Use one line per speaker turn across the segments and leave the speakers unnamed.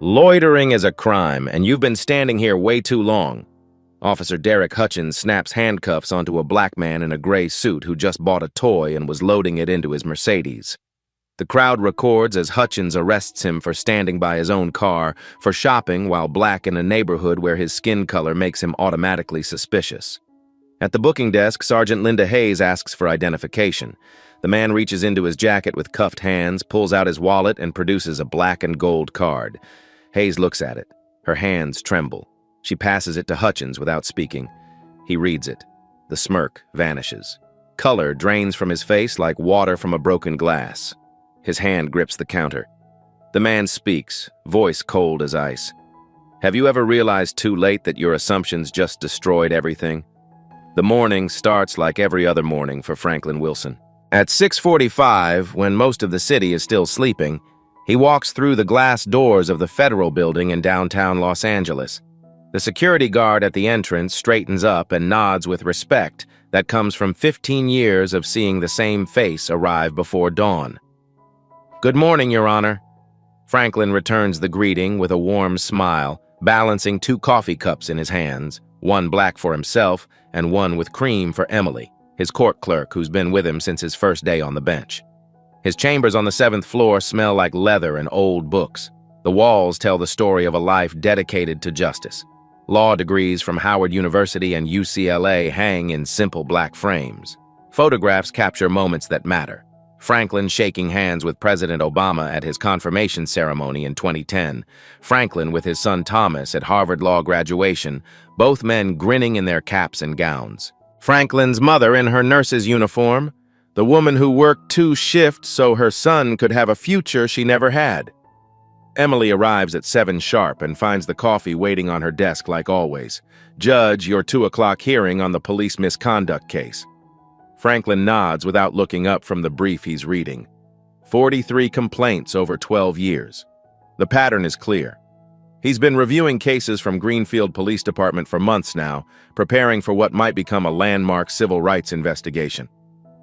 Loitering is a crime, and you've been standing here way too long. Officer Derek Hutchins snaps handcuffs onto a black man in a gray suit who just bought a toy and was loading it into his Mercedes. The crowd records as Hutchins arrests him for standing by his own car, for shopping while black in a neighborhood where his skin color makes him automatically suspicious. At the booking desk, Sergeant Linda Hayes asks for identification. The man reaches into his jacket with cuffed hands, pulls out his wallet, and produces a black and gold card. Hayes looks at it. Her hands tremble. She passes it to Hutchins without speaking. He reads it. The smirk vanishes. Color drains from his face like water from a broken glass. His hand grips the counter. The man speaks, voice cold as ice. Have you ever realized too late that your assumptions just destroyed everything? The morning starts like every other morning for Franklin Wilson. At 6:45, when most of the city is still sleeping, he walks through the glass doors of the Federal Building in downtown Los Angeles. The security guard at the entrance straightens up and nods with respect that comes from 15 years of seeing the same face arrive before dawn. "Good morning, Your Honor." Franklin returns the greeting with a warm smile, balancing 2 coffee cups in his hands, one black for himself and one with cream for Emily, his court clerk who's been with him since his first day on the bench. His chambers on the 7th floor smell like leather and old books. The walls tell the story of a life dedicated to justice. Law degrees from Howard University and UCLA hang in simple black frames. Photographs capture moments that matter. Franklin shaking hands with President Obama at his confirmation ceremony in 2010. Franklin with his son Thomas at Harvard Law graduation, both men grinning in their caps and gowns. Franklin's mother in her nurse's uniform, the woman who worked 2 shifts so her son could have a future she never had. Emily arrives at 7 sharp and finds the coffee waiting on her desk like always. "Judge, your 2 o'clock hearing on the police misconduct case." Franklin nods without looking up from the brief he's reading. 43 complaints over 12 years. The pattern is clear. He's been reviewing cases from Greenfield Police Department for months now, preparing for what might become a landmark civil rights investigation.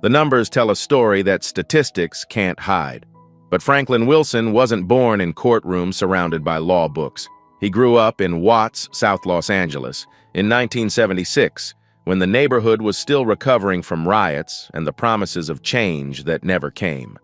The numbers tell a story that statistics can't hide. But Franklin Wilson wasn't born in courtrooms surrounded by law books. He grew up in Watts, South Los Angeles, in 1976, when the neighborhood was still recovering from riots and the promises of change that never came.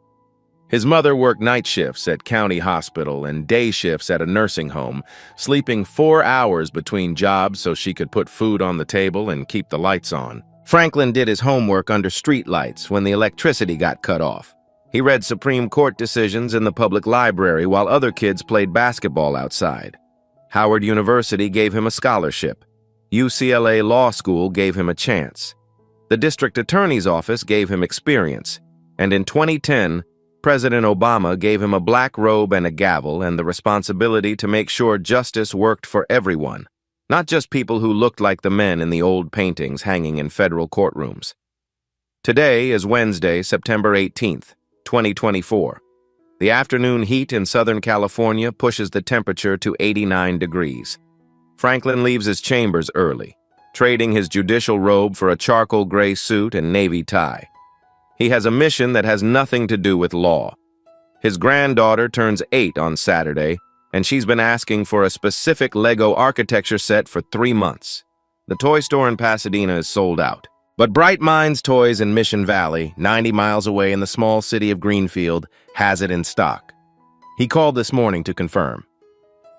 His mother worked night shifts at County Hospital and day shifts at a nursing home, sleeping 4 hours between jobs so she could put food on the table and keep the lights on. Franklin did his homework under street lights when the electricity got cut off. He read Supreme Court decisions in the public library while other kids played basketball outside. Howard University gave him a scholarship. UCLA Law School gave him a chance. The district attorney's office gave him experience. And in 2010, President Obama gave him a black robe and a gavel and the responsibility to make sure justice worked for everyone, not just people who looked like the men in the old paintings hanging in federal courtrooms. Today is Wednesday, September 18th, 2024. The afternoon heat in Southern California pushes the temperature to 89 degrees. Franklin leaves his chambers early, trading his judicial robe for a charcoal gray suit and navy tie. He has a mission that has nothing to do with law. His granddaughter turns 8 on Saturday, and she's been asking for a specific Lego architecture set for 3 months. The toy store in Pasadena is sold out. But Bright Minds Toys in Mission Valley, 90 miles away in the small city of Greenfield, has it in stock. He called this morning to confirm.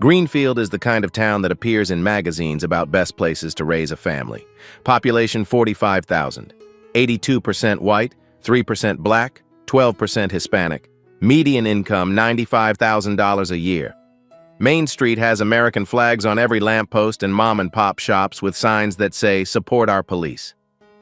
Greenfield is the kind of town that appears in magazines about best places to raise a family. Population 45,000. 82% white, 3% black, 12% Hispanic. Median income $95,000 a year. Main Street has American flags on every lamppost and mom-and-pop shops with signs that say, "Support our police."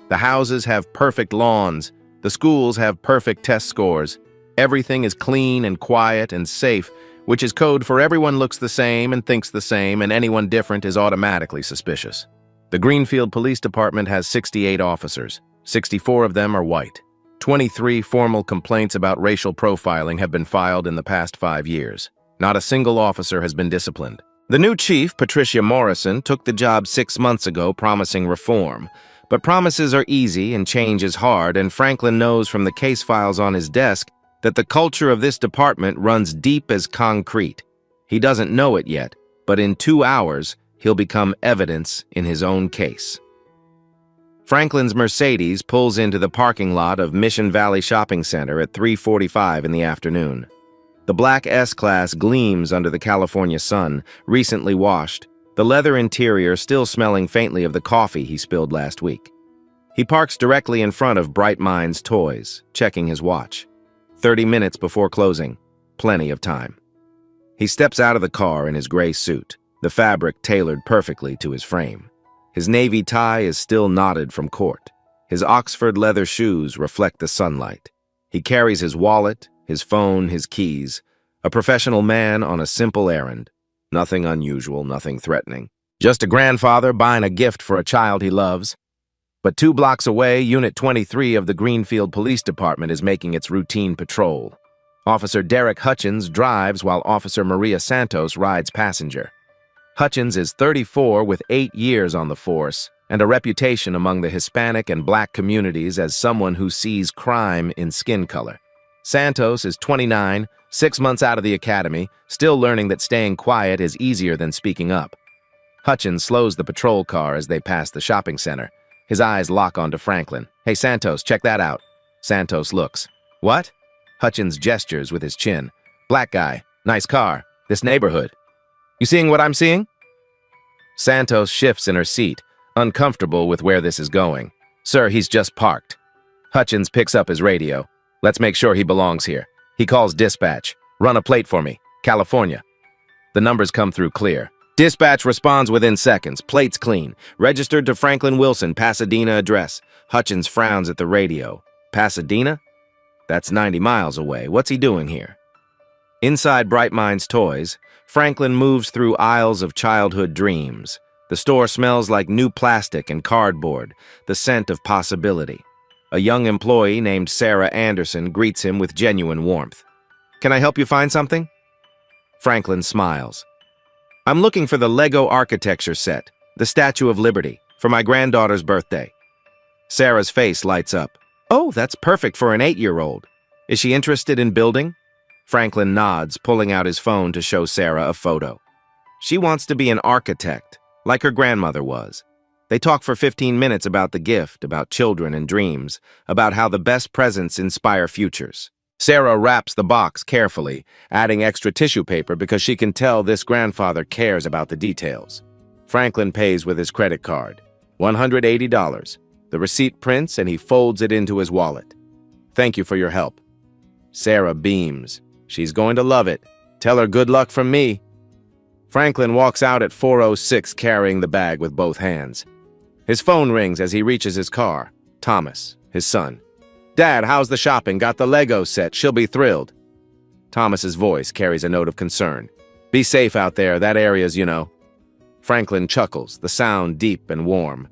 The houses have perfect lawns. The schools have perfect test scores. Everything is clean and quiet and safe, which is code for everyone looks the same and thinks the same, and anyone different is automatically suspicious. The Greenfield Police Department has 68 officers. 64 of them are white. 23 formal complaints about racial profiling have been filed in the past 5 years. Not a single officer has been disciplined. The new chief, Patricia Morrison, took the job 6 months ago promising reform. But promises are easy and change is hard, and Franklin knows from the case files on his desk that the culture of this department runs deep as concrete. He doesn't know it yet, but in 2 hours, he'll become evidence in his own case. Franklin's Mercedes pulls into the parking lot of Mission Valley Shopping Center at 3:45 in the afternoon. The black S-Class gleams under the California sun, recently washed, the leather interior still smelling faintly of the coffee he spilled last week. He parks directly in front of Bright Minds Toys, checking his watch. 30 minutes before closing. Plenty of time. He steps out of the car in his gray suit, the fabric tailored perfectly to his frame. His navy tie is still knotted from court. His Oxford leather shoes reflect the sunlight. He carries his wallet, his phone, his keys. A professional man on a simple errand. Nothing unusual, nothing threatening. Just a grandfather buying a gift for a child he loves. But 2 blocks away, Unit 23 of the Greenfield Police Department is making its routine patrol. Officer Derek Hutchins drives while Officer Maria Santos rides passenger. Hutchins is 34 with 8 years on the force and a reputation among the Hispanic and black communities as someone who sees crime in skin color. Santos is 29, 6 months out of the academy, still learning that staying quiet is easier than speaking up. Hutchins slows the patrol car as they pass the shopping center. His eyes lock onto Franklin. "Hey, Santos, check that out." Santos looks. "What?" Hutchins gestures with his chin. "Black guy. Nice car. This neighborhood. You seeing what I'm seeing?" Santos shifts in her seat, uncomfortable with where this is going. "Sir, he's just parked." Hutchins picks up his radio. "Let's make sure he belongs here." He calls dispatch. "Run a plate for me. California." The numbers come through clear. Dispatch responds within seconds. Plates clean. Registered to Franklin Wilson, Pasadena address. Hutchins frowns at the radio. Pasadena? That's 90 miles away. What's he doing here? Inside Bright Minds Toys, Franklin moves through aisles of childhood dreams. The store smells like new plastic and cardboard, the scent of possibility. A young employee named Sarah Anderson greets him with genuine warmth. "Can I help you find something?" Franklin smiles. "I'm looking for the Lego architecture set, the Statue of Liberty, for my granddaughter's birthday." Sarah's face lights up. "Oh, that's perfect for an 8-year-old. Is she interested in building?" Franklin nods, pulling out his phone to show Sarah a photo. She wants to be an architect, like her grandmother was. They talk for 15 minutes about the gift, about children and dreams, about how the best presents inspire futures. Sarah wraps the box carefully, adding extra tissue paper because she can tell this grandfather cares about the details. Franklin pays with his credit card. $180. The receipt prints and he folds it into his wallet. "Thank you for your help." Sarah beams. "She's going to love it. Tell her good luck from me." Franklin walks out at 4:06 carrying the bag with both hands. His phone rings as he reaches his car. Thomas, his son. "Dad, how's the shopping? Got the Lego set. She'll be thrilled." Thomas's voice carries a note of concern. "Be safe out there. That area's, you know." Franklin chuckles, the sound deep and warm.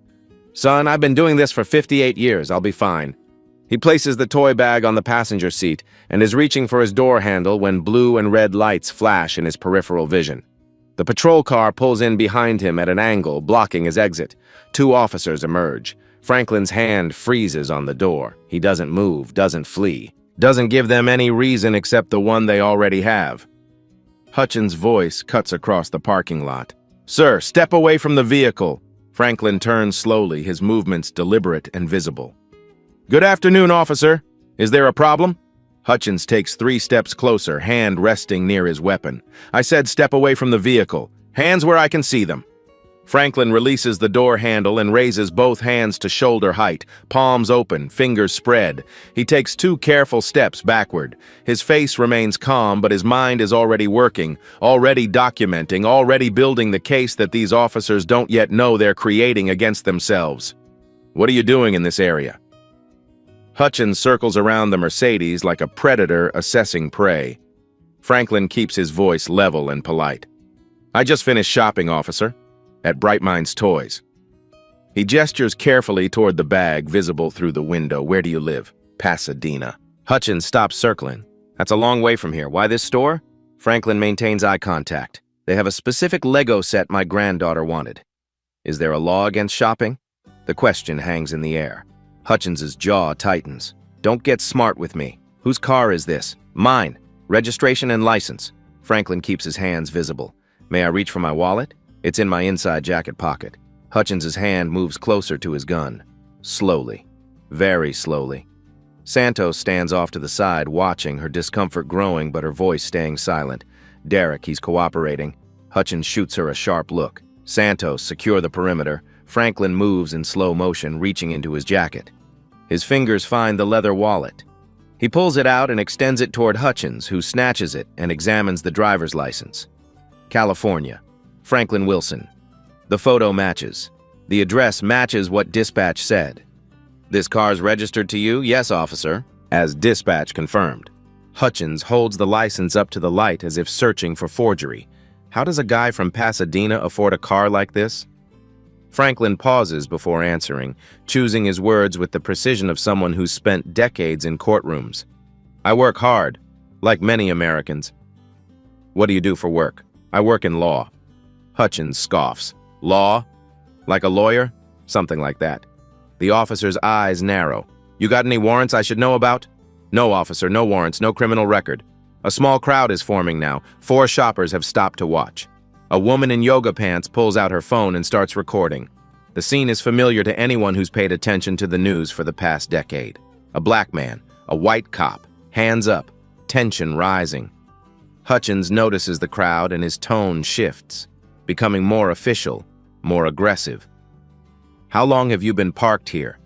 "Son, I've been doing this for 58 years. I'll be fine." He places the toy bag on the passenger seat and is reaching for his door handle when blue and red lights flash in his peripheral vision. The patrol car pulls in behind him at an angle, blocking his exit. 2 officers emerge. Franklin's hand freezes on the door. He doesn't move, doesn't flee, doesn't give them any reason except the one they already have. Hutchins' voice cuts across the parking lot. "Sir, step away from the vehicle." Franklin turns slowly, his movements deliberate and visible. "Good afternoon, officer. Is there a problem?" Hutchins takes 3 steps closer, hand resting near his weapon. "I said step away from the vehicle. Hands where I can see them." Franklin releases the door handle and raises both hands to shoulder height, palms open, fingers spread. He takes 2 careful steps backward. His face remains calm, but his mind is already working, already documenting, already building the case that these officers don't yet know they're creating against themselves. "What are you doing in this area?" Hutchins circles around the Mercedes like a predator assessing prey. Franklin keeps his voice level and polite. "I just finished shopping, officer, at Bright Minds Toys." He gestures carefully toward the bag visible through the window. "Where do you live?" "Pasadena." Hutchins stops circling. "That's a long way from here. Why this store?" Franklin maintains eye contact. "They have a specific Lego set my granddaughter wanted." "Is there a law against shopping?" The question hangs in the air. Hutchins's jaw tightens. "Don't get smart with me. Whose car is this?" "Mine. Registration and license." Franklin keeps his hands visible. May I reach for my wallet? It's in my inside jacket pocket. Hutchins' hand moves closer to his gun. Slowly. Very slowly. Santos stands off to the side, watching, her discomfort growing but her voice staying silent. Derek, he's cooperating. Hutchins shoots her a sharp look. Santos, secure the perimeter. Franklin moves in slow motion, reaching into his jacket. His fingers find the leather wallet. He pulls it out and extends it toward Hutchins, who snatches it and examines the driver's license. California. Franklin Wilson. The photo matches. The address matches what dispatch said. This car's registered to you? Yes, officer. As dispatch confirmed. Hutchins holds the license up to the light as if searching for forgery. How does a guy from Pasadena afford a car like this? Franklin pauses before answering, choosing his words with the precision of someone who's spent decades in courtrooms. I work hard, like many Americans. What do you do for work? I work in law. Hutchins scoffs. Law? Like a lawyer? Something like that. The officer's eyes narrow. You got any warrants I should know about? No, officer, no warrants, no criminal record. A small crowd is forming now. 4 shoppers have stopped to watch. A woman in yoga pants pulls out her phone and starts recording. The scene is familiar to anyone who's paid attention to the news for the past decade. A black man, a white cop, hands up, tension rising. Hutchins notices the crowd and his tone shifts, becoming more official, more aggressive. How long have you been parked here?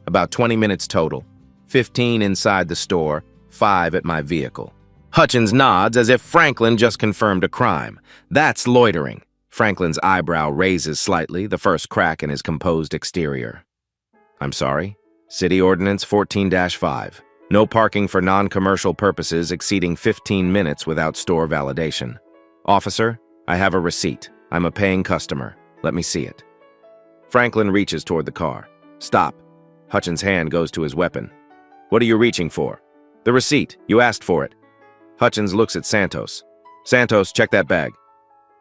About 20 minutes total. 15 inside the store, 5 at my vehicle. Hutchins nods as if Franklin just confirmed a crime. That's loitering. Franklin's eyebrow raises slightly, the first crack in his composed exterior. I'm sorry. City Ordinance 14-5. No parking for non-commercial purposes exceeding 15 minutes without store validation. Officer, I have a receipt. I'm a paying customer. Let me see it. Franklin reaches toward the car. Stop. Hutchins' hand goes to his weapon. What are you reaching for? The receipt. You asked for it. Hutchins looks at Santos. Santos, check that bag.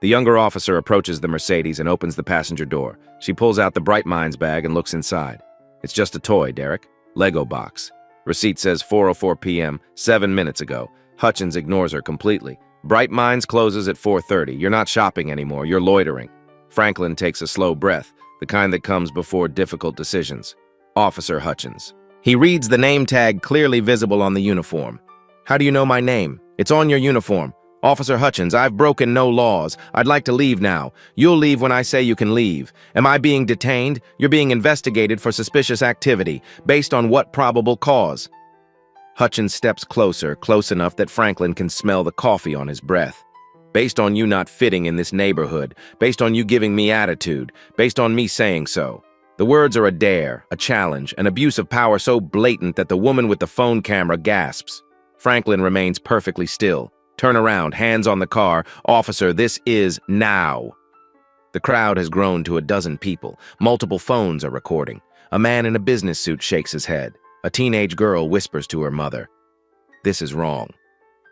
The younger officer approaches the Mercedes and opens the passenger door. She pulls out the Bright Minds bag and looks inside. It's just a toy, Derek. Lego box. Receipt says 4:04 p.m., 7 minutes ago. Hutchins ignores her completely. Bright Minds closes at 4:30. You're not shopping anymore. You're loitering. Franklin takes a slow breath, the kind that comes before difficult decisions. Officer Hutchins. He reads the name tag clearly visible on the uniform. How do you know my name? It's on your uniform. Officer Hutchins, I've broken no laws. I'd like to leave now. You'll leave when I say you can leave. Am I being detained? You're being investigated for suspicious activity. Based on what probable cause? Hutchins steps closer, close enough that Franklin can smell the coffee on his breath. Based on you not fitting in this neighborhood. Based on you giving me attitude. Based on me saying so. The words are a dare, a challenge, an abuse of power so blatant that the woman with the phone camera gasps. Franklin remains perfectly still. Turn around, hands on the car. Officer, this is now. The crowd has grown to a dozen people. Multiple phones are recording. A man in a business suit shakes his head. A teenage girl whispers to her mother. This is wrong.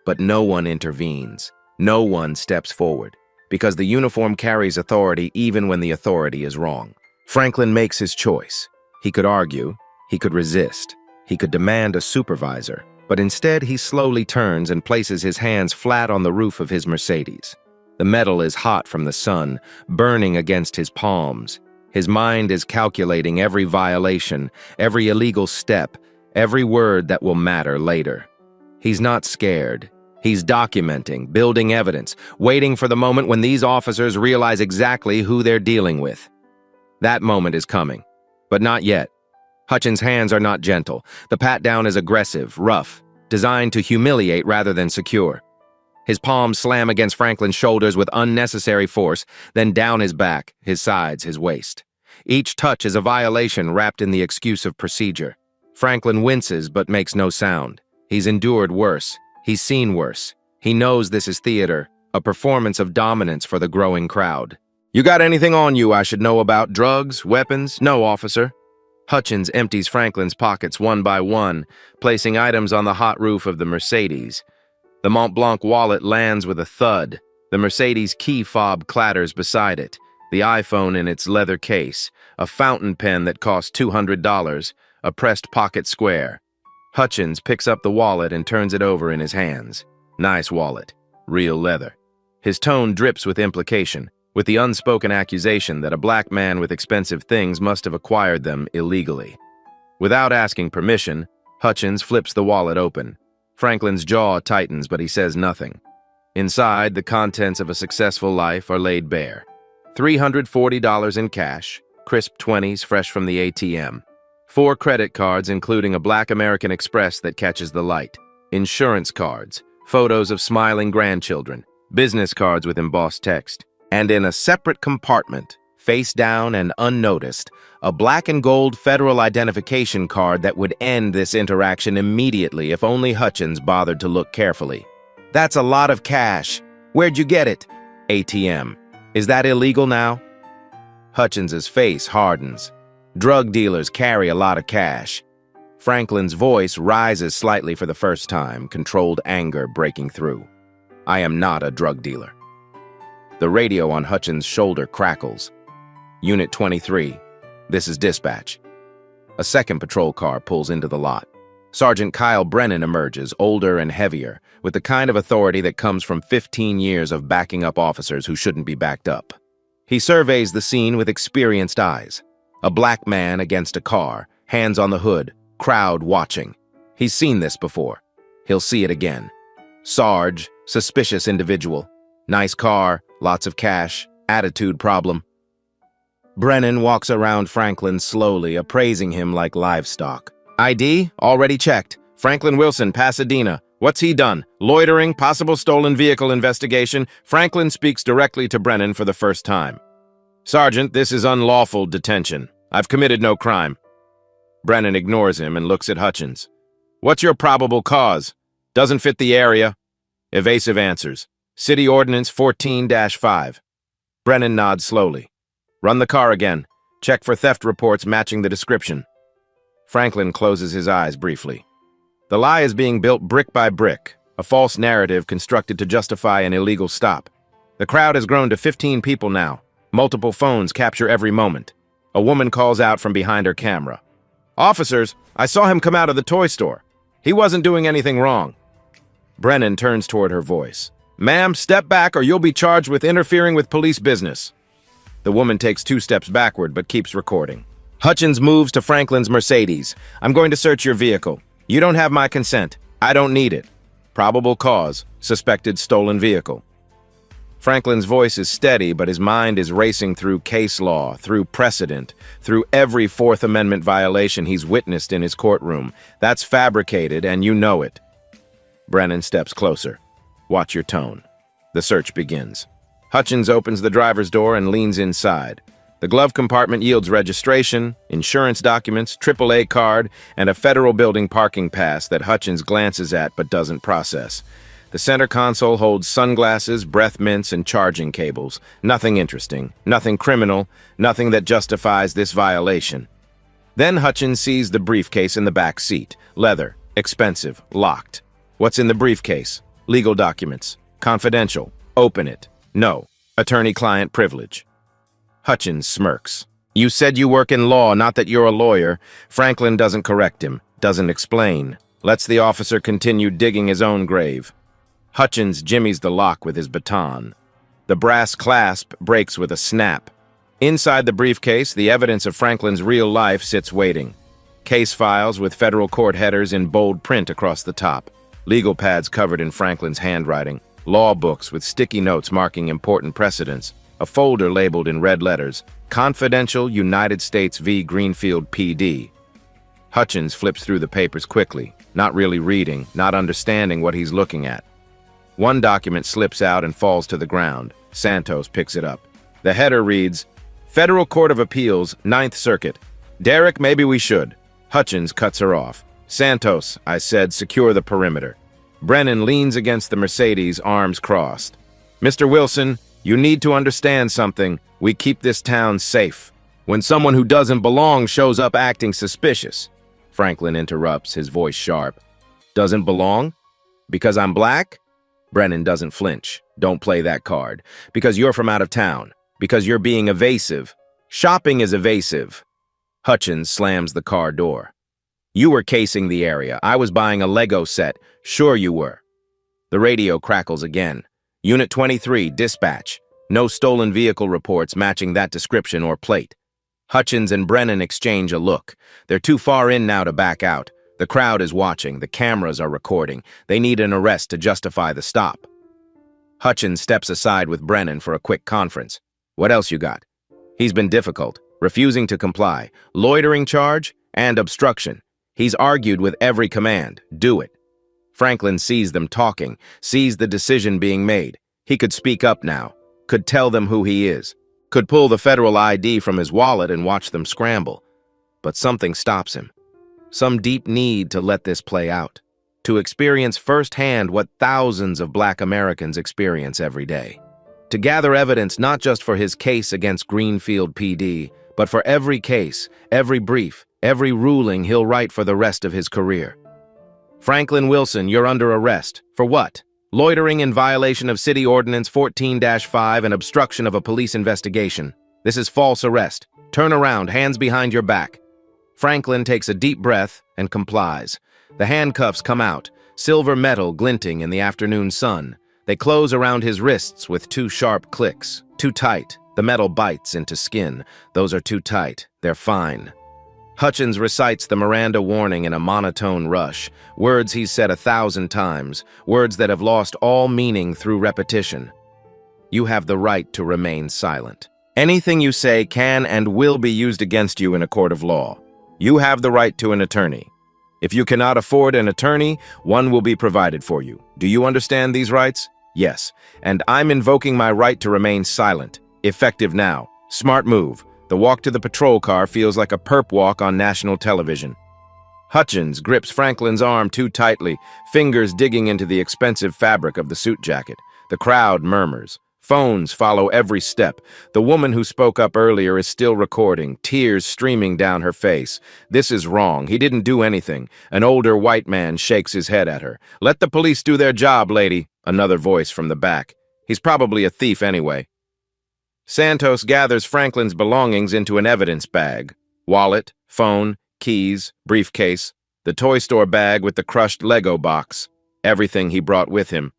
But no one intervenes. No one steps forward. Because the uniform carries authority even when the authority is wrong. Franklin makes his choice. He could argue. He could resist. He could demand a supervisor. But instead, he slowly turns and places his hands flat on the roof of his Mercedes. The metal is hot from the sun, burning against his palms. His mind is calculating every violation, every illegal step, every word that will matter later. He's not scared. He's documenting, building evidence, waiting for the moment when these officers realize exactly who they're dealing with. That moment is coming, but not yet. Hutchins' hands are not gentle. The pat-down is aggressive, rough, designed to humiliate rather than secure. His palms slam against Franklin's shoulders with unnecessary force, then down his back, his sides, his waist. Each touch is a violation wrapped in the excuse of procedure. Franklin winces but makes no sound. He's endured worse. He's seen worse. He knows this is theater, a performance of dominance for the growing crowd. You got anything on you I should know about? Drugs? Weapons? No, officer. Hutchins empties Franklin's pockets one by one, placing items on the hot roof of the Mercedes. The Mont Blanc wallet lands with a thud. The Mercedes key fob clatters beside it, the iPhone in its leather case, a fountain pen that costs $200, a pressed pocket square. Hutchins picks up the wallet and turns it over in his hands. Nice wallet. real leather. His tone drips with implication, with the unspoken accusation that a black man with expensive things must have acquired them illegally. Without asking permission, Hutchins flips the wallet open. Franklin's jaw tightens, but he says nothing. Inside, the contents of a successful life are laid bare. $340 in cash, crisp 20s fresh from the ATM. 4 credit cards, including a Black American Express that catches the light. Insurance cards, photos of smiling grandchildren, business cards with embossed text. And in a separate compartment, face down and unnoticed, a black and gold federal identification card that would end this interaction immediately if only Hutchins bothered to look carefully. That's a lot of cash. Where'd you get it? ATM. Is that illegal now? Hutchins's face hardens. Drug dealers carry a lot of cash. Franklin's voice rises slightly for the first time, controlled anger breaking through. I am not a drug dealer. The radio on Hutchins' shoulder crackles. Unit 23. This is dispatch. A second patrol car pulls into the lot. Sergeant Kyle Brennan emerges, older and heavier, with the kind of authority that comes from 15 years of backing up officers who shouldn't be backed up. He surveys the scene with experienced eyes. A black man against a car, hands on the hood, crowd watching. He's seen this before. He'll see it again. Sarge, suspicious individual. Nice car, lots of cash, attitude problem. Brennan walks around Franklin slowly, appraising him like livestock. ID? Already checked. Franklin Wilson, Pasadena. What's he done? Loitering, possible stolen vehicle investigation. Franklin speaks directly to Brennan for the first time. Sergeant, this is unlawful detention. I've committed no crime. Brennan ignores him and looks at Hutchins. What's your probable cause? Doesn't fit the area. Evasive answers. City Ordinance 14-5. Brennan nods slowly. Run the car again. Check for theft reports matching the description. Franklin closes his eyes briefly. The lie is being built brick by brick, a false narrative constructed to justify an illegal stop. The crowd has grown to 15 people now. Multiple phones capture every moment. A woman calls out from behind her camera. Officers, I saw him come out of the toy store. He wasn't doing anything wrong. Brennan turns toward her voice. Ma'am, step back or you'll be charged with interfering with police business. The woman takes 2 steps backward but keeps recording. Hutchins moves to Franklin's Mercedes. I'm going to search your vehicle. You don't have my consent. I don't need it. Probable cause, suspected stolen vehicle. Franklin's voice is steady, but his mind is racing through case law, through precedent, through every Fourth Amendment violation he's witnessed in his courtroom. That's fabricated, and you know it. Brennan steps closer. Watch your tone. The search begins. Hutchins opens the driver's door and leans inside. The glove compartment yields registration, insurance documents, AAA card, and a federal building parking pass that Hutchins glances at but doesn't process. The center console holds sunglasses, breath mints, and charging cables. Nothing interesting, nothing criminal, nothing that justifies this violation. Then Hutchins sees the briefcase in the back seat. Leather, expensive, locked. What's in the briefcase? Legal documents. Confidential. Open it. No. Attorney-client privilege. Hutchins smirks. You said you work in law, not that you're a lawyer. Franklin doesn't correct him, doesn't explain. Lets the officer continue digging his own grave. Hutchins jimmies the lock with his baton. The brass clasp breaks with a snap. Inside the briefcase, the evidence of Franklin's real life sits waiting. Case files with federal court headers in bold print across the top. Legal pads covered in Franklin's handwriting. Law books with sticky notes marking important precedents. A folder labeled in red letters, Confidential United States v. Greenfield PD. Hutchins flips through the papers quickly, not really reading, not understanding what he's looking at. One document slips out and falls to the ground. Santos picks it up. The header reads, Federal Court of Appeals, 9th Circuit. Derek, maybe we should. Hutchins cuts her off. Santos, I said, secure the perimeter. Brennan leans against the Mercedes, arms crossed. Mr. Wilson, you need to understand something. We keep this town safe. When someone who doesn't belong shows up acting suspicious. Franklin interrupts, his voice sharp. Doesn't belong? Because I'm black? Brennan doesn't flinch. Don't play that card. Because you're from out of town. Because you're being evasive. Shopping is evasive. Hutchins slams the car door. You were casing the area. I was buying a Lego set. Sure you were. The radio crackles again. Unit 23, dispatch. No stolen vehicle reports matching that description or plate. Hutchins and Brennan exchange a look. They're too far in now to back out. The crowd is watching. The cameras are recording. They need an arrest to justify the stop. Hutchins steps aside with Brennan for a quick conference. What else you got? He's been difficult, refusing to comply. Loitering charge and obstruction. He's argued with every command. Do it. Franklin sees them talking, sees the decision being made. He could speak up now, could tell them who he is, could pull the federal ID from his wallet and watch them scramble. But something stops him. Some deep need to let this play out, to experience firsthand what thousands of Black Americans experience every day. To gather evidence not just for his case against Greenfield PD, but for every case, every brief, every ruling he'll write for the rest of his career. Franklin Wilson, you're under arrest. For what? Loitering in violation of City Ordinance 14-5 and obstruction of a police investigation. This is false arrest. Turn around, hands behind your back. Franklin takes a deep breath and complies. The handcuffs come out, silver metal glinting in the afternoon sun. They close around his wrists with two sharp clicks. Too tight. The metal bites into skin. Those are too tight. They're fine. Hutchins recites the Miranda warning in a monotone rush, words he's said 1,000 times, words that have lost all meaning through repetition. You have the right to remain silent. Anything you say can and will be used against you in a court of law. You have the right to an attorney. If you cannot afford an attorney, one will be provided for you. Do you understand these rights? Yes, and I'm invoking my right to remain silent. Effective now. Smart move. The walk to the patrol car feels like a perp walk on national television. Hutchins grips Franklin's arm too tightly, fingers digging into the expensive fabric of the suit jacket. The crowd murmurs. Phones follow every step. The woman who spoke up earlier is still recording, tears streaming down her face. This is wrong. He didn't do anything. An older white man shakes his head at her. Let the police do their job, lady. Another voice from the back. He's probably a thief anyway. Santos gathers Franklin's belongings into an evidence bag. Wallet, phone, keys, briefcase, the toy store bag with the crushed Lego box. Everything he brought with him.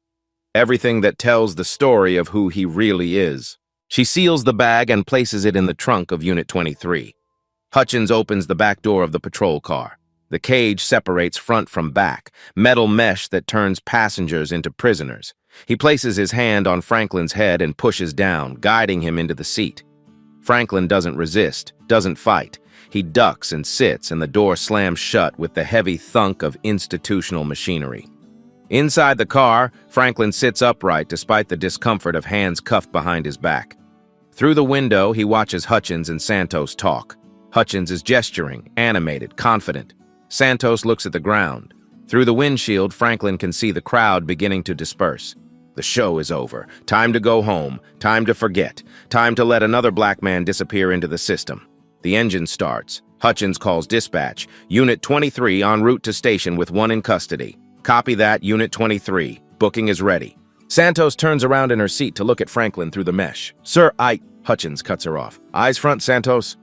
Everything that tells the story of who he really is. She seals the bag and places it in the trunk of Unit 23. Hutchins opens the back door of the patrol car. The cage separates front from back, metal mesh that turns passengers into prisoners. He places his hand on Franklin's head and pushes down, guiding him into the seat. Franklin doesn't resist, doesn't fight. He ducks and sits, and the door slams shut with the heavy thunk of institutional machinery. Inside the car, Franklin sits upright despite the discomfort of hands cuffed behind his back. Through the window, he watches Hutchins and Santos talk. Hutchins is gesturing, animated, confident. Santos looks at the ground. Through the windshield, Franklin can see the crowd beginning to disperse. The show is over. Time to go home. Time to forget. Time to let another Black man disappear into the system. The engine starts. Hutchins calls dispatch. Unit 23 en route to station with one in custody. Copy that, Unit 23. Booking is ready. Santos turns around in her seat to look at Franklin through the mesh. Sir, Hutchins cuts her off. Eyes front, Santos.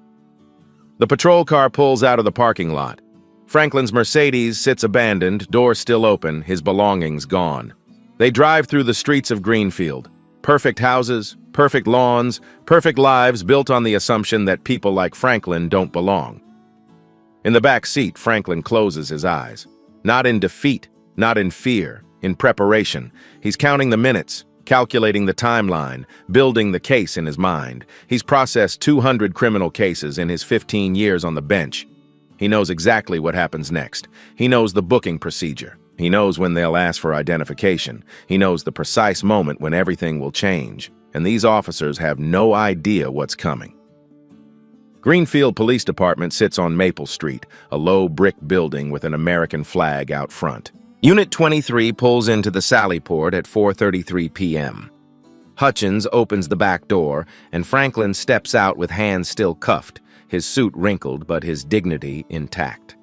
The patrol car pulls out of the parking lot. Franklin's Mercedes sits abandoned, door still open, his belongings gone. They drive through the streets of Greenfield. Perfect houses, perfect lawns, perfect lives built on the assumption that people like Franklin don't belong. In the back seat, Franklin closes his eyes. Not in defeat, not in fear, in preparation. He's counting the minutes, calculating the timeline, building the case in his mind. He's processed 200 criminal cases in his 15 years on the bench. He knows exactly what happens next. He knows the booking procedure. He knows when they'll ask for identification. He knows the precise moment when everything will change. And these officers have no idea what's coming. Greenfield Police Department sits on Maple Street, a low brick building with an American flag out front. Unit 23 pulls into the Sally Port at 4:33 p.m. Hutchins opens the back door, and Franklin steps out with hands still cuffed, his suit wrinkled but his dignity intact.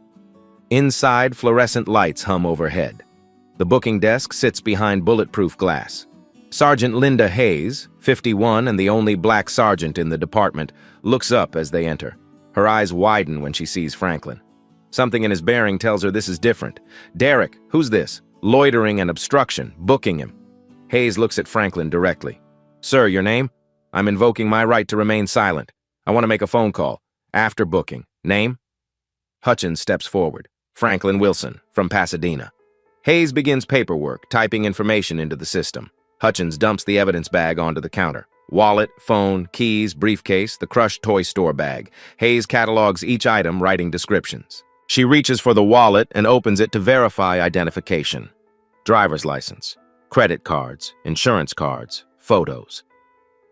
Inside, fluorescent lights hum overhead. The booking desk sits behind bulletproof glass. Sergeant Linda Hayes, 51 and the only Black sergeant in the department, looks up as they enter. Her eyes widen when she sees Franklin. Something in his bearing tells her this is different. Derek, who's this? Loitering and obstruction, booking him. Hayes looks at Franklin directly. Sir, your name? I'm invoking my right to remain silent. I want to make a phone call. After booking. Name? Hutchins steps forward. Franklin Wilson, from Pasadena. Hayes begins paperwork, typing information into the system. Hutchins dumps the evidence bag onto the counter. Wallet, phone, keys, briefcase, the crushed toy store bag. Hayes catalogs each item, writing descriptions. She reaches for the wallet and opens it to verify identification. Driver's license, credit cards, insurance cards, photos.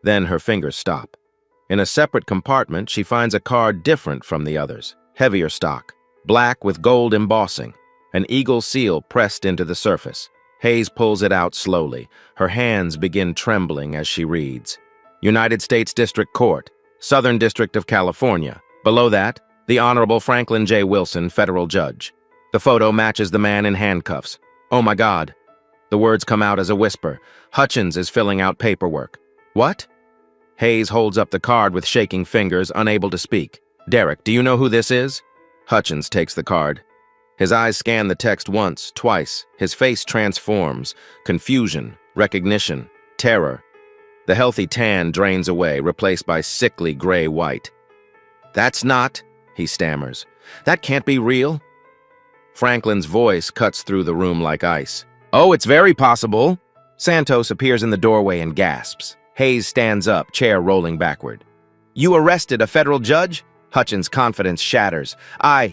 Then her fingers stop. In a separate compartment, she finds a card different from the others. Heavier stock, black with gold embossing, an eagle seal pressed into the surface. Hayes pulls it out slowly. Her hands begin trembling as she reads. United States District Court, Southern District of California. Below that, the Honorable Franklin J. Wilson, federal judge. The photo matches the man in handcuffs. Oh my God. The words come out as a whisper. Hutchins is filling out paperwork. What? Hayes holds up the card with shaking fingers, unable to speak. Derek, do you know who this is? Hutchins takes the card. His eyes scan the text once, twice. His face transforms. Confusion, recognition, terror. The healthy tan drains away, replaced by sickly gray-white. That's not, he stammers. That can't be real. Franklin's voice cuts through the room like ice. Oh, it's very possible. Santos appears in the doorway and gasps. Hayes stands up, chair rolling backward. You arrested a federal judge? Hutchins' confidence shatters.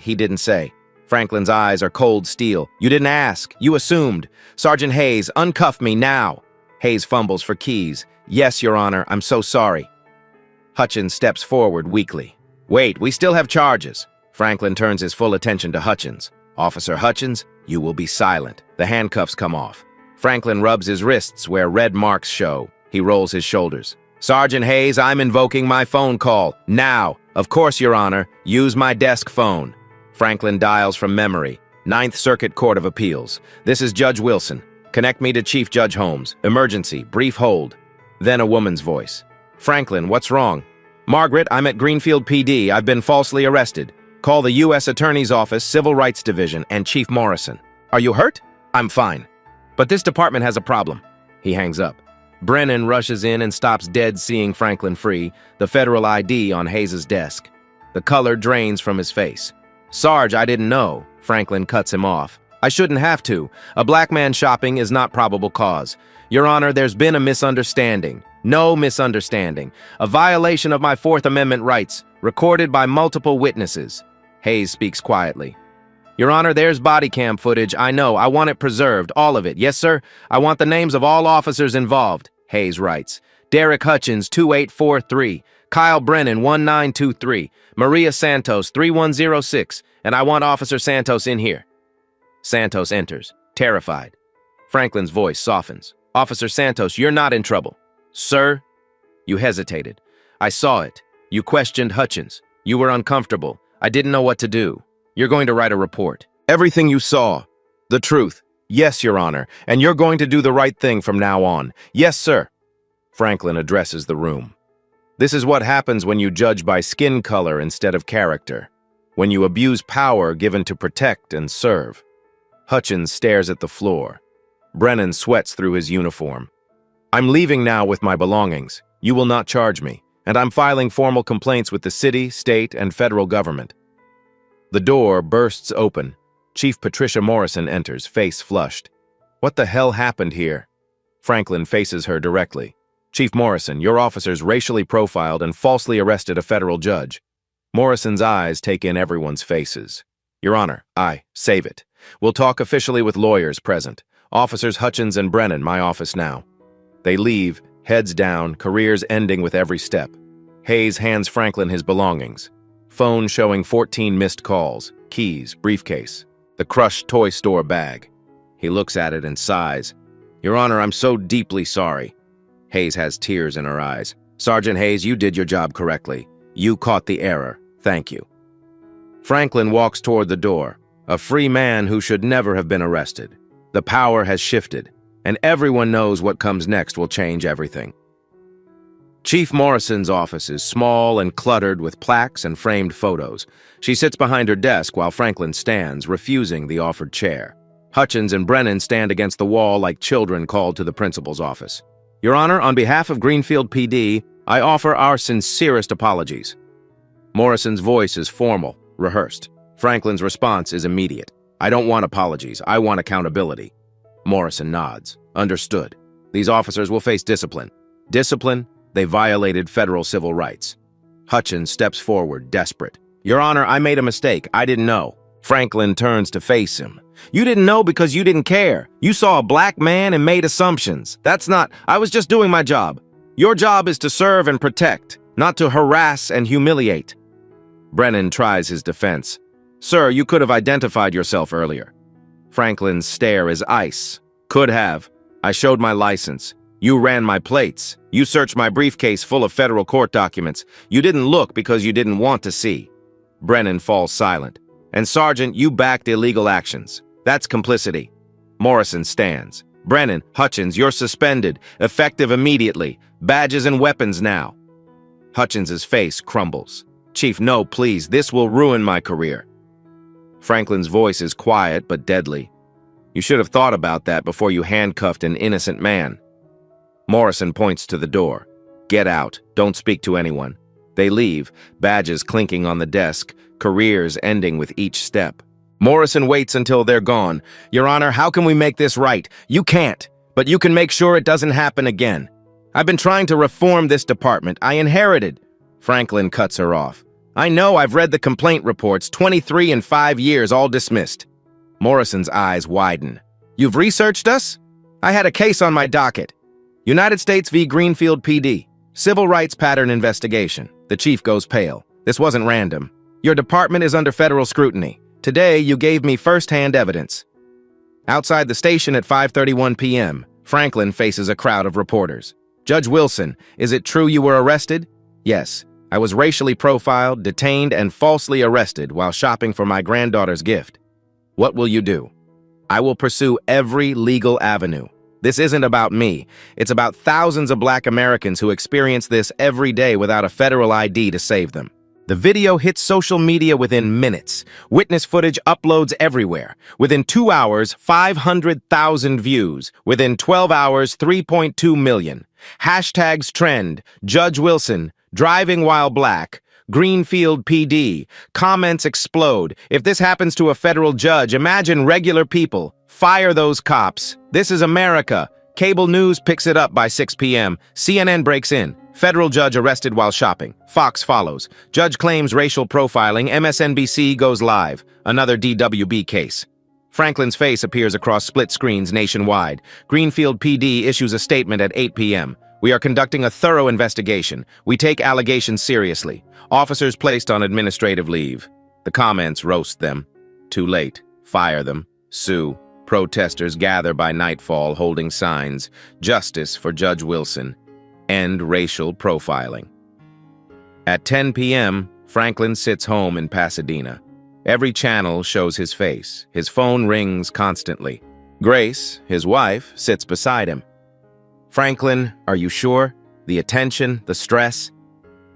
He didn't say. Franklin's eyes are cold steel. You didn't ask. You assumed. Sergeant Hayes, uncuff me now. Hayes fumbles for keys. Yes, Your Honor, I'm so sorry. Hutchins steps forward weakly. Wait, we still have charges. Franklin turns his full attention to Hutchins. Officer Hutchins, you will be silent. The handcuffs come off. Franklin rubs his wrists where red marks show. He rolls his shoulders. Sergeant Hayes, I'm invoking my phone call. Now. Of course, Your Honor. Use my desk phone. Franklin dials from memory. 9th Circuit Court of Appeals. This is Judge Wilson. Connect me to Chief Judge Holmes. Emergency. Brief hold. Then a woman's voice. Franklin, what's wrong? Margaret, I'm at Greenfield PD. I've been falsely arrested. Call the U.S. Attorney's Office, Civil Rights Division, and Chief Morrison. Are you hurt? I'm fine. But this department has a problem. He hangs up. Brennan rushes in and stops dead seeing Franklin free, the federal ID on Hayes' desk. The color drains from his face. Sarge, I didn't know. Franklin cuts him off. I shouldn't have to. A black man shopping is not probable cause. Your Honor, there's been a misunderstanding. No misunderstanding. A violation of my Fourth Amendment rights, recorded by multiple witnesses. Hayes speaks quietly. Your Honor, there's body cam footage. I know. I want it preserved. All of it. Yes, sir. I want the names of all officers involved. Hayes writes. Derek Hutchins, 2843. Kyle Brennan, 1923. Maria Santos, 3106. And I want Officer Santos in here. Santos enters, terrified. Franklin's voice softens. Officer Santos, you're not in trouble. Sir? You hesitated. I saw it. You questioned Hutchins. You were uncomfortable. I didn't know what to do. You're going to write a report. Everything you saw. The truth. Yes, Your Honor. And you're going to do the right thing from now on. Yes, sir. Franklin addresses the room. This is what happens when you judge by skin color instead of character. When you abuse power given to protect and serve. Hutchins stares at the floor. Brennan sweats through his uniform. I'm leaving now with my belongings. You will not charge me. And I'm filing formal complaints with the city, state, and federal government. The door bursts open. Chief Patricia Morrison enters, face flushed. What the hell happened here? Franklin faces her directly. Chief Morrison, your officers racially profiled and falsely arrested a federal judge. Morrison's eyes take in everyone's faces. Your Honor, save it. We'll talk officially with lawyers present. Officers Hutchins and Brennan, my office now. They leave, heads down, careers ending with every step. Hayes hands Franklin his belongings. Phone showing 14 missed calls, keys, briefcase, the crushed toy store bag. He looks at it and sighs. Your Honor, I'm so deeply sorry. Hayes has tears in her eyes. Sergeant Hayes, you did your job correctly. You caught the error. Thank you. Franklin walks toward the door, a free man who should never have been arrested. The power has shifted, and everyone knows what comes next will change everything. Chief Morrison's office is small and cluttered with plaques and framed photos. She sits behind her desk while Franklin stands, refusing the offered chair. Hutchins and Brennan stand against the wall like children called to the principal's office. Your Honor, on behalf of Greenfield PD, I offer our sincerest apologies. Morrison's voice is formal, rehearsed. Franklin's response is immediate. I don't want apologies. I want accountability. Morrison nods. Understood. These officers will face discipline. Discipline? They violated federal civil rights. Hutchins steps forward, desperate. Your Honor, I made a mistake. I didn't know. Franklin turns to face him. You didn't know because you didn't care. You saw a black man and made assumptions. I was just doing my job. Your job is to serve and protect, not to harass and humiliate. Brennan tries his defense. Sir, you could have identified yourself earlier. Franklin's stare is ice. Could have. I showed my license. You ran my plates. You searched my briefcase full of federal court documents. You didn't look because you didn't want to see. Brennan falls silent. And Sergeant, you backed illegal actions. That's complicity. Morrison stands. Brennan, Hutchins, you're suspended. Effective immediately. Badges and weapons now. Hutchins's face crumbles. Chief, no, please. This will ruin my career. Franklin's voice is quiet but deadly. You should have thought about that before you handcuffed an innocent man. Morrison points to the door. Get out. Don't speak to anyone. They leave, badges clinking on the desk, careers ending with each step. Morrison waits until they're gone. Your Honor, how can we make this right? You can't, but you can make sure it doesn't happen again. I've been trying to reform this department. I inherited. Franklin cuts her off. I know, I've read the complaint reports, 23 in 5 years, all dismissed. Morrison's eyes widen. You've researched us? I had a case on my docket. United States v. Greenfield PD. Civil rights pattern investigation. The chief goes pale. This wasn't random. Your department is under federal scrutiny. Today, you gave me first-hand evidence. Outside the station at 5:31 p.m., Franklin faces a crowd of reporters. Judge Wilson, is it true you were arrested? Yes. I was racially profiled, detained, and falsely arrested while shopping for my granddaughter's gift. What will you do? I will pursue every legal avenue. This isn't about me. It's about thousands of black Americans who experience this every day without a federal ID to save them. The video hits social media within minutes. Witness footage uploads everywhere. Within 2 hours, 500,000 views. Within 12 hours, 3.2 million. Hashtags trend, Judge Wilson, driving while black, Greenfield PD. Comments explode. If this happens to a federal judge, imagine regular people. Fire those cops. This is America. Cable news picks it up by 6 p.m. CNN breaks in. Federal judge arrested while shopping. Fox follows. Judge claims racial profiling. MSNBC goes live. Another DWB case. Franklin's face appears across split screens nationwide. Greenfield PD issues a statement at 8 p.m. We are conducting a thorough investigation. We take allegations seriously. Officers placed on administrative leave. The comments roast them. Too late. Fire them. Sue. Protesters gather by nightfall holding signs. Justice for Judge Wilson. End racial profiling. At 10 p.m., Franklin sits home in Pasadena. Every channel shows his face. His phone rings constantly. Grace, his wife, sits beside him. Franklin, are you sure? The attention, the stress?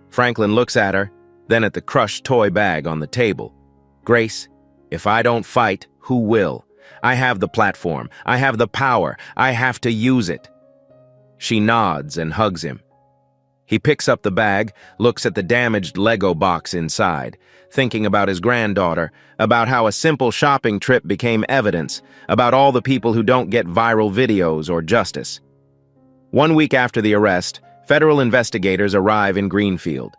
Franklin looks at her, then at the crushed toy bag on the table. Grace, if I don't fight, who will? I have the platform. I have the power. I have to use it. She nods and hugs him. He picks up the bag, looks at the damaged Lego box inside, thinking about his granddaughter, about how a simple shopping trip became evidence, about all the people who don't get viral videos or justice. 1 week after the arrest, federal investigators arrive in Greenfield.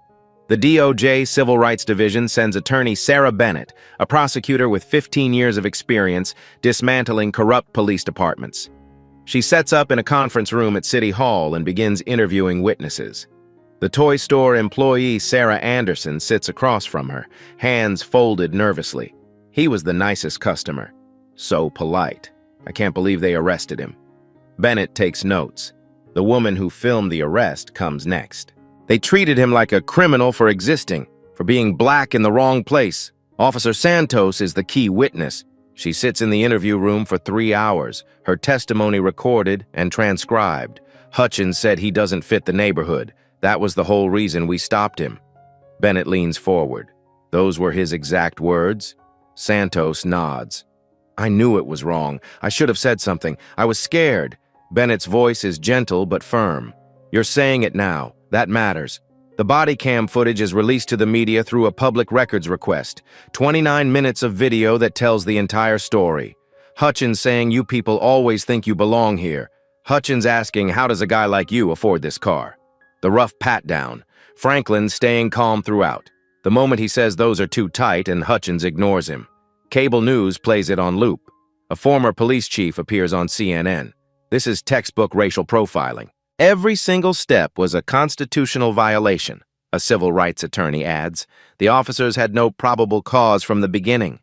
The DOJ Civil Rights Division sends attorney Sarah Bennett, a prosecutor with 15 years of experience, dismantling corrupt police departments. She sets up in a conference room at City Hall and begins interviewing witnesses. The toy store employee Sarah Anderson sits across from her, hands folded nervously. He was the nicest customer. So polite. I can't believe they arrested him. Bennett takes notes. The woman who filmed the arrest comes next. They treated him like a criminal for existing, for being black in the wrong place. Officer Santos is the key witness. She sits in the interview room for 3 hours, her testimony recorded and transcribed. Hutchins said he doesn't fit the neighborhood. That was the whole reason we stopped him. Bennett leans forward. Those were his exact words. Santos nods. I knew it was wrong. I should have said something. I was scared. Bennett's voice is gentle but firm. You're saying it now. That matters. The body cam footage is released to the media through a public records request. 29 minutes of video that tells the entire story. Hutchins saying you people always think you belong here. Hutchins asking how does a guy like you afford this car? The rough pat down. Franklin staying calm throughout. The moment he says those are too tight and Hutchins ignores him. Cable news plays it on loop. A former police chief appears on CNN. This is textbook racial profiling. Every single step was a constitutional violation, a civil rights attorney adds. The officers had no probable cause from the beginning.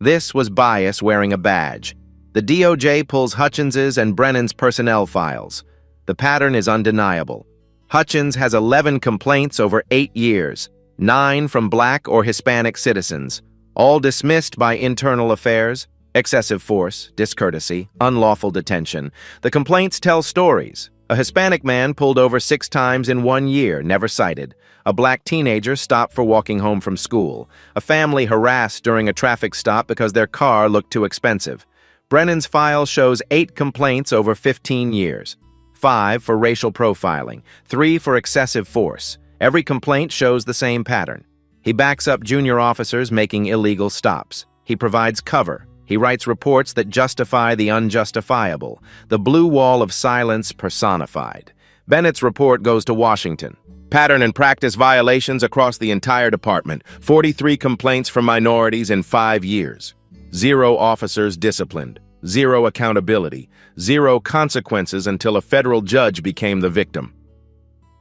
This was bias wearing a badge. The DOJ pulls Hutchins's and Brennan's personnel files. The pattern is undeniable. Hutchins has 11 complaints over 8 years, 9 from Black or Hispanic citizens, all dismissed by internal affairs, excessive force, discourtesy, unlawful detention. The complaints tell stories. A Hispanic man pulled over 6 times in 1 year, never cited. A Black teenager stopped for walking home from school. A family harassed during a traffic stop because their car looked too expensive. Brennan's file shows 8 complaints over 15 years. 5 for racial profiling, 3 for excessive force. Every complaint shows the same pattern. He backs up junior officers making illegal stops. He provides cover. He writes reports that justify the unjustifiable, the blue wall of silence personified. Bennett's report goes to Washington. Pattern and practice violations across the entire department, 43 complaints from minorities in 5 years. 0 officers disciplined, 0 accountability, 0 consequences until a federal judge became the victim.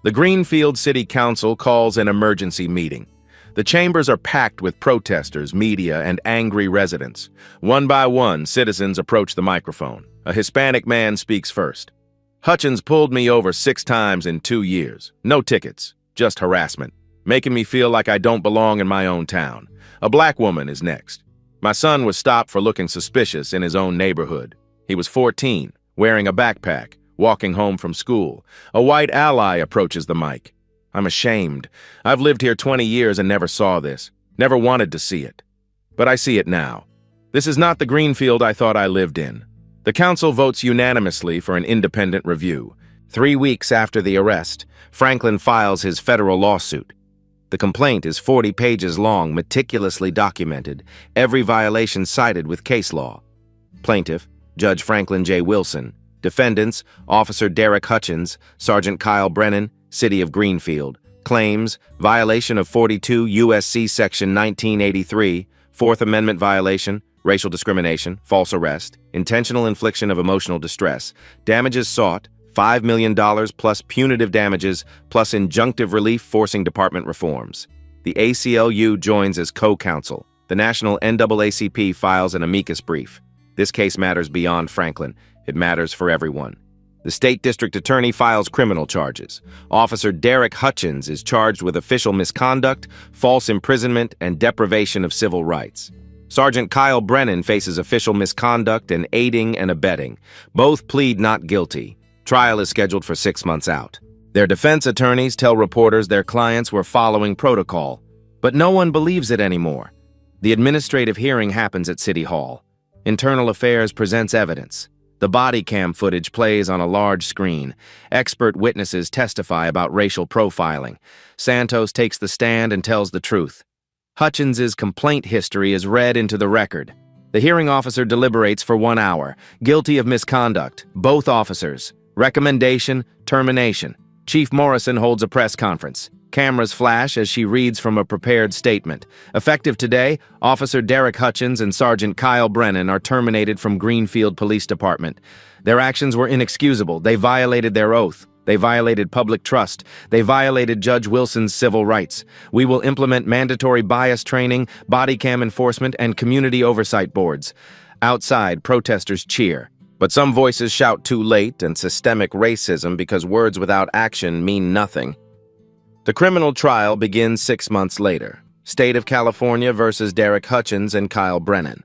The Greenfield City Council calls an emergency meeting. The chambers are packed with protesters, media, and angry residents. One by one, citizens approach the microphone. A Hispanic man speaks first. Hutchins pulled me over 6 times in 2 years. No tickets, just harassment, making me feel like I don't belong in my own town. A Black woman is next. My son was stopped for looking suspicious in his own neighborhood. He was 14, wearing a backpack, walking home from school. A white ally approaches the mic. I'm ashamed. I've lived here 20 years and never saw this. Never wanted to see it. But I see it now. This is not the Greenfield I thought I lived in. The council votes unanimously for an independent review. 3 weeks after the arrest, Franklin files his federal lawsuit. The complaint is 40 pages long, meticulously documented, every violation cited with case law. Plaintiff, Judge Franklin J. Wilson. Defendants, Officer Derek Hutchins, Sergeant Kyle Brennan, City of Greenfield. Claims, violation of 42 U.S.C. Section 1983, Fourth Amendment violation, racial discrimination, false arrest, intentional infliction of emotional distress. Damages sought, $5 million plus punitive damages plus injunctive relief forcing department reforms. The ACLU joins as co-counsel. The National NAACP files an amicus brief. This case matters beyond Franklin. It matters for everyone. The state district attorney files criminal charges. Officer Derek Hutchins is charged with official misconduct, false imprisonment, and deprivation of civil rights. Sergeant Kyle Brennan faces official misconduct and aiding and abetting. Both plead not guilty. Trial is scheduled for 6 months out. Their defense attorneys tell reporters their clients were following protocol, but no one believes it anymore. The administrative hearing happens at City Hall. Internal Affairs presents evidence. The body cam footage plays on a large screen. Expert witnesses testify about racial profiling. Santos takes the stand and tells the truth. Hutchins's complaint history is read into the record. The hearing officer deliberates for 1 hour. Guilty of misconduct, both officers. Recommendation, termination. Chief Morrison holds a press conference. Cameras flash as she reads from a prepared statement. Effective today, Officer Derek Hutchins and Sergeant Kyle Brennan are terminated from Greenfield Police Department. Their actions were inexcusable. They violated their oath. They violated public trust. They violated Judge Wilson's civil rights. We will implement mandatory bias training, body cam enforcement, and community oversight boards. Outside, protesters cheer. But some voices shout too late and systemic racism because words without action mean nothing. The criminal trial begins 6 months later. State of California versus Derek Hutchins and Kyle Brennan.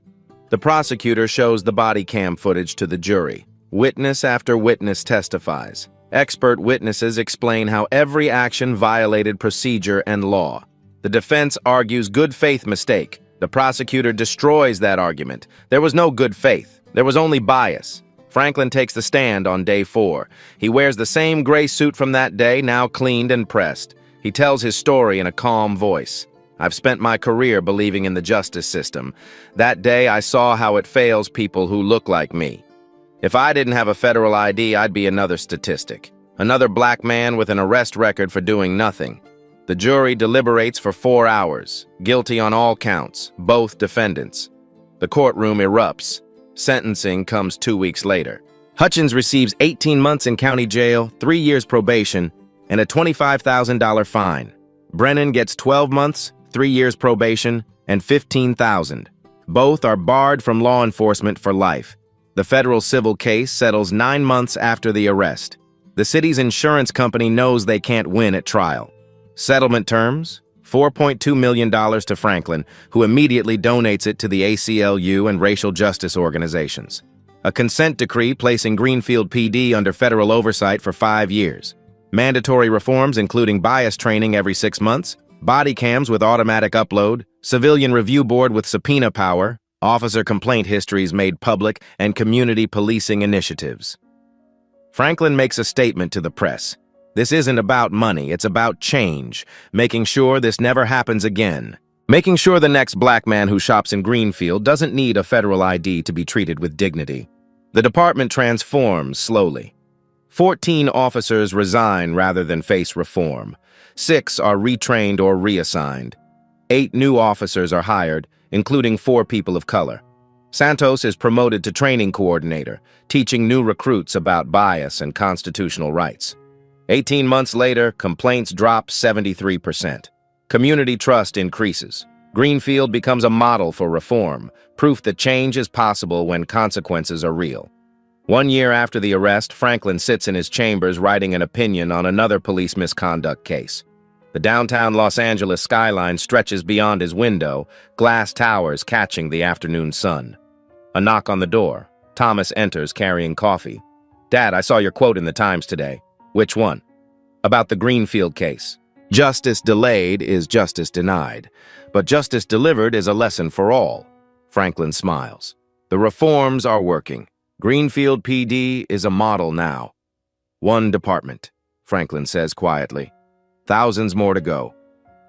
The prosecutor shows the body cam footage to the jury. Witness after witness testifies. Expert witnesses explain how every action violated procedure and law. The defense argues good faith mistake. The prosecutor destroys that argument. There was no good faith. There was only bias. Franklin takes the stand on day 4. He wears the same gray suit from that day, now cleaned and pressed. He tells his story in a calm voice. I've spent my career believing in the justice system. That day, I saw how it fails people who look like me. If I didn't have a federal ID, I'd be another statistic. Another black man with an arrest record for doing nothing. The jury deliberates for 4 hours, guilty on all counts, both defendants. The courtroom erupts. Sentencing comes 2 weeks later. Hutchins receives 18 months in county jail, 3 years probation, and a $25,000 fine. Brennan gets 12 months, 3 years probation, and $15,000. Both are barred from law enforcement for life. The federal civil case settles 9 months after the arrest. The city's insurance company knows they can't win at trial. Settlement terms, $4.2 million to Franklin, who immediately donates it to the ACLU and racial justice organizations. A consent decree placing Greenfield PD under federal oversight for 5 years. Mandatory reforms including bias training every 6 months, body cams with automatic upload, civilian review board with subpoena power, officer complaint histories made public, and community policing initiatives. Franklin makes a statement to the press. This isn't about money, it's about change, making sure this never happens again. Making sure the next black man who shops in Greenfield doesn't need a federal ID to be treated with dignity. The department transforms slowly. 14 officers resign rather than face reform. 6 are retrained or reassigned. 8 new officers are hired, including 4 people of color. Santos is promoted to training coordinator, teaching new recruits about bias and constitutional rights. 18 months later, complaints drop 73%. Community trust increases. Greenfield becomes a model for reform, proof that change is possible when consequences are real. 1 year after the arrest, Franklin sits in his chambers writing an opinion on another police misconduct case. The downtown Los Angeles skyline stretches beyond his window, glass towers catching the afternoon sun. A knock on the door. Thomas enters carrying coffee. "Dad, I saw your quote in the Times today." "Which one?" "About the Greenfield case. Justice delayed is justice denied, but justice delivered is a lesson for all." Franklin smiles. "The reforms are working. Greenfield PD is a model now." "One department," Franklin says quietly. "Thousands more to go."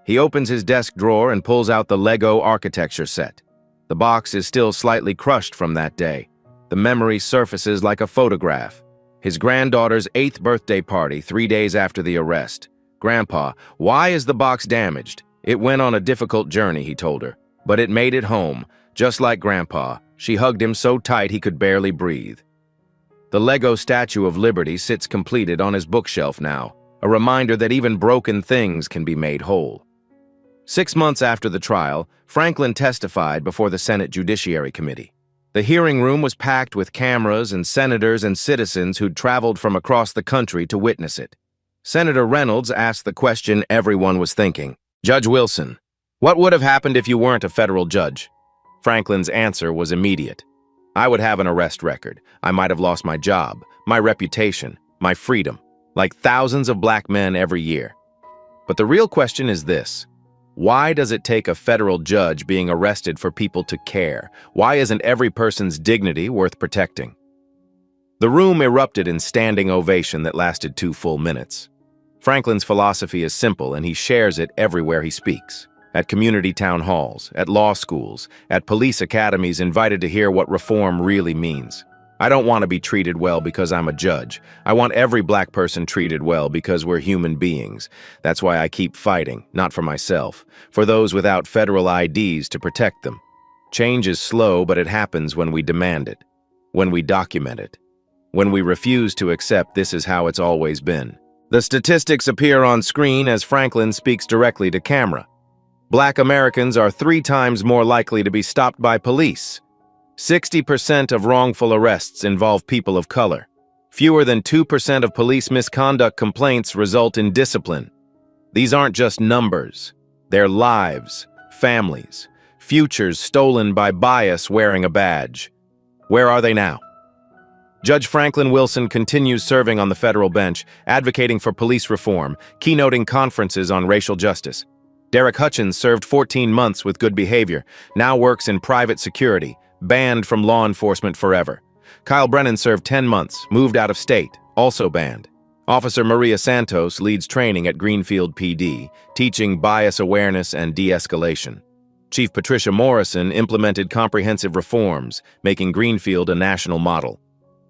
He opens his desk drawer and pulls out the Lego architecture set. The box is still slightly crushed from that day. The memory surfaces like a photograph. His granddaughter's 8th birthday party 3 days after the arrest. "Grandpa, why is the box damaged?" "It went on a difficult journey," he told her. "But it made it home, just like Grandpa." She hugged him so tight he could barely breathe. The Lego Statue of Liberty sits completed on his bookshelf now, a reminder that even broken things can be made whole. 6 months after the trial, Franklin testified before the Senate Judiciary Committee. The hearing room was packed with cameras and senators and citizens who'd traveled from across the country to witness it. Senator Reynolds asked the question everyone was thinking. "Judge Wilson, what would have happened if you weren't a federal judge?" Franklin's answer was immediate. "I would have an arrest record. I might have lost my job, my reputation, my freedom, like thousands of black men every year." But the real question is this. Why does it take a federal judge being arrested for people to care? Why isn't every person's dignity worth protecting? The room erupted in standing ovation that lasted 2 full minutes. Franklin's philosophy is simple, and he shares it everywhere he speaks. At community town halls, at law schools, at police academies invited to hear what reform really means. "I don't want to be treated well because I'm a judge. I want every black person treated well because we're human beings. That's why I keep fighting, not for myself, for those without federal IDs to protect them. Change is slow, but it happens when we demand it, when we document it, when we refuse to accept this is how it's always been." The statistics appear on screen as Franklin speaks directly to camera. Black Americans are 3 times more likely to be stopped by police. 60% of wrongful arrests involve people of color. Fewer than 2% of police misconduct complaints result in discipline. These aren't just numbers. They're lives, families, futures stolen by bias wearing a badge. Where are they now? Judge Franklin Wilson continues serving on the federal bench, advocating for police reform, keynoting conferences on racial justice. Derek Hutchins served 14 months with good behavior, now works in private security, banned from law enforcement forever. Kyle Brennan served 10 months, moved out of state, also banned. Officer Maria Santos leads training at Greenfield PD, teaching bias awareness and de-escalation. Chief Patricia Morrison implemented comprehensive reforms, making Greenfield a national model.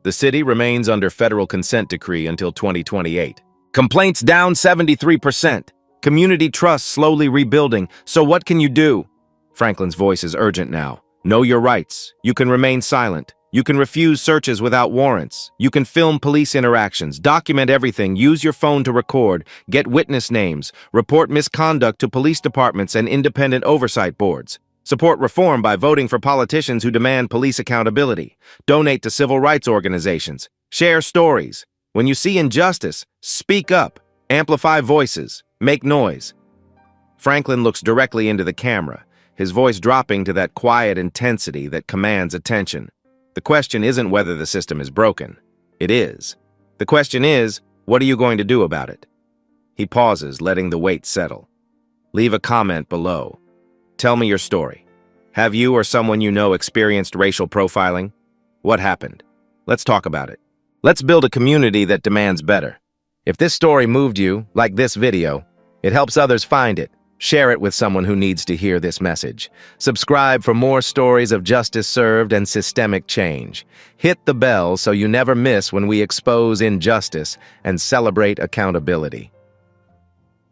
The city remains under federal consent decree until 2028. Complaints down 73%. Community trust slowly rebuilding. So what can you do? Franklin's voice is urgent now. Know your rights. You can remain silent. You can refuse searches without warrants. You can film police interactions, document everything, use your phone to record, get witness names, report misconduct to police departments and independent oversight boards. Support reform by voting for politicians who demand police accountability. Donate to civil rights organizations. Share stories. When you see injustice, speak up. Amplify voices. Make noise. Franklin looks directly into the camera, his voice dropping to that quiet intensity that commands attention. The question isn't whether the system is broken. It is. The question is, what are you going to do about it? He pauses, letting the weight settle. Leave a comment below. Tell me your story. Have you or someone you know experienced racial profiling? What happened? Let's talk about it. Let's build a community that demands better. If this story moved you, like this video, it helps others find it. Share it with someone who needs to hear this message. Subscribe for more stories of justice served and systemic change. Hit the bell so you never miss when we expose injustice and celebrate accountability.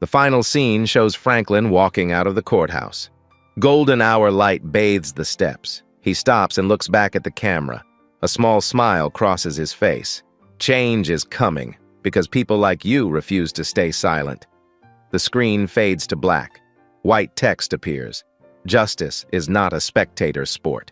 The final scene shows Franklin walking out of the courthouse. Golden hour light bathes the steps. He stops and looks back at the camera. A small smile crosses his face. Change is coming, because people like you refuse to stay silent. The screen fades to black. White text appears. Justice is not a spectator sport.